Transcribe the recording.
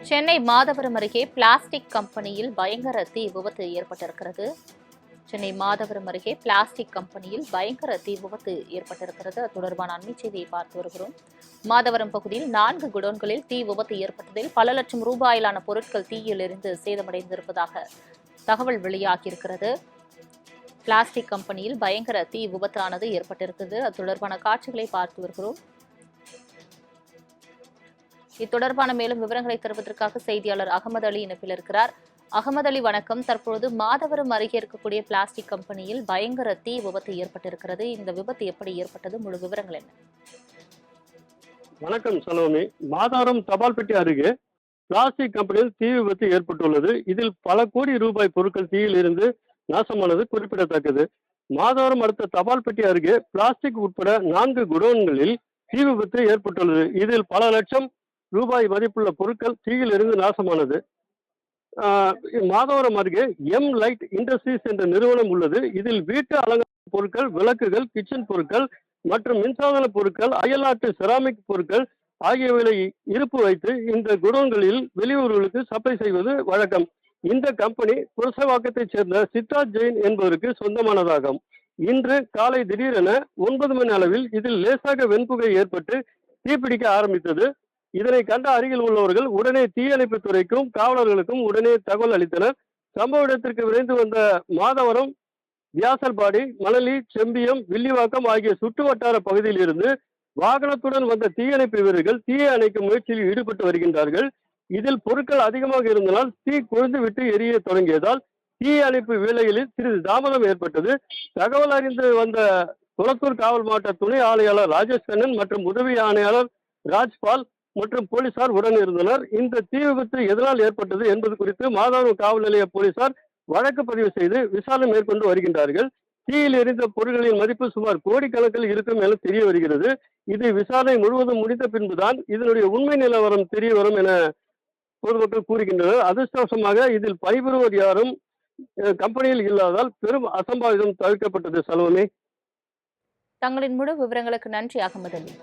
சென்னை மாதவரம் அருகே பிளாஸ்டிக் கம்பெனியில் பயங்கர தீ விபத்து ஏற்பட்டிருக்கிறது. சென்னை மாதவரம் அருகே பிளாஸ்டிக் கம்பெனியில் பயங்கர தீ விபத்து ஏற்பட்டிருக்கிறது. அது தொடர்பான அண்மை செய்தியை பார்த்து வருகிறோம். மாதவரம் பகுதியில் 4 குடோன்களில் தீ விபத்து ஏற்பட்டதில் பல லட்சம் ரூபாயிலான பொருட்கள் தீயில் எரிந்து சேதமடைந்திருப்பதாக தகவல் வெளியாகியிருக்கிறது. பிளாஸ்டிக் கம்பெனியில் பயங்கர தீ விபத்தானது ஏற்பட்டிருக்கிறது. அது தொடர்பான காட்சிகளை பார்த்து வருகிறோம். இத்தொடர்பான மேலும் விவரங்களை தருவதற்காக செய்தியாளர் அகமது அலி இணைப்பில் இருக்கிறார். அகமது அலி, வணக்கம். தற்பொழுது மாதவரம் அருகே இருக்கக்கூடிய பிளாஸ்டிக் கம்பெனியில் பயங்கர தீ விபத்து ஏற்பட்டிருக்கிறது. இந்த விபத்து எப்படி ஏற்பட்டது? முழு விவரங்கள் என்ன? வணக்கம் சலோமி. மாதவரம் தபால் பெட்டி அருகே பிளாஸ்டிக் கம்பெனியில் தீ விபத்து ஏற்பட்டுள்ளது. இதில் பல கோடி ரூபாய் பொருட்கள் தீயில் இருந்து நாசமானது குறிப்பிடத்தக்கது. மாதவரம் அடுத்த தபால் பெட்டி அருகே பிளாஸ்டிக் உட்பட 4 குடோன்களில் தீ விபத்து ஏற்பட்டுள்ளது. இதில் பல லட்சம் ரூபாய் மதிப்புள்ள பொருட்கள் தீயில் இருந்து நாசமானது. மாதவரம் அருகே எம் லைட் இண்டஸ்ட்ரீஸ் என்ற நிறுவனம் உள்ளது. இதில் வீட்டு அலங்கார பொருட்கள், விளக்குகள், கிச்சன் பொருட்கள் மற்றும் மின்சாதன பொருட்கள், அயல்நாட்டு செராமிக் பொருட்கள் ஆகியவைகளை இருப்பு வைத்து இந்த குடோன்களில் வெளியூர்களுக்கு சப்ளை செய்வது வழக்கம். இந்த கம்பெனி புரசவாக்கத்தைச் சேர்ந்த சித்தார்த் ஜெயின் என்பவருக்கு சொந்தமானதாகும். இன்று காலை திடீரென 9 மணி அளவில் இதில் லேசாக வெண்புகை ஏற்பட்டு தீப்பிடிக்க ஆரம்பித்தது. இதனை கண்ட அருகில் உள்ளவர்கள் உடனே தீயணைப்பு துறைக்கும் காவலர்களுக்கும் உடனே தகவல் அளித்தனர். சம்பவ இடத்திற்கு விரைந்து வந்த மாதவரம், வியாசல்பாடி, மணலி, செம்பியம், வில்லிவாக்கம் ஆகிய சுற்று வட்டார பகுதியில் இருந்து வாகனத்துடன் வந்த தீயணைப்பு வீரர்கள் தீயை அணைக்கும் முயற்சியில் ஈடுபட்டு வருகின்றார்கள். இதில் பொருட்கள் அதிகமாக இருந்ததால் தீ கொழுந்து விட்டு எரிய தொடங்கியதால் தீ அணைப்பு வேலைகளில் சிறிது தாமதம் ஏற்பட்டது. தகவல் அறிந்து வந்த குளத்தூர் காவல் மாவட்ட துணை ஆணையாளர் ராஜேஷ் கண்ணன் மற்றும் உதவி ஆணையாளர் ராஜ்பால் மற்றும் போலீசார் உடன் இருந்தனர். இந்த தீ விபத்து எதனால் ஏற்பட்டது என்பது குறித்து மாதவரம் காவல் நிலைய போலீசார் வழக்கு பதிவு செய்து விசாரணை மேற்கொண்டு வருகின்றார்கள். தீயில் எரிந்த பொருட்களின் மதிப்பு சுமார் கோடிக்கணக்கில் இருக்கும் என தெரிய வருகிறது. இது விசாரணை முழுவதும் முடிந்த பின்புதான் இதனுடைய உண்மை நிலவரம் தெரிய வரும் என பொதுமக்கள் கூறுகின்றனர். அதிர்ஷ்டவசமாக இதில் பணிபுரிவோர் யாரும் கம்பெனியில் இல்லாதால் பெரும் அசம்பாவிதம் தவிர்க்கப்பட்டது. சலோமி, தங்களின் முழு விவரங்களுக்கு நன்றி அகமது அலி.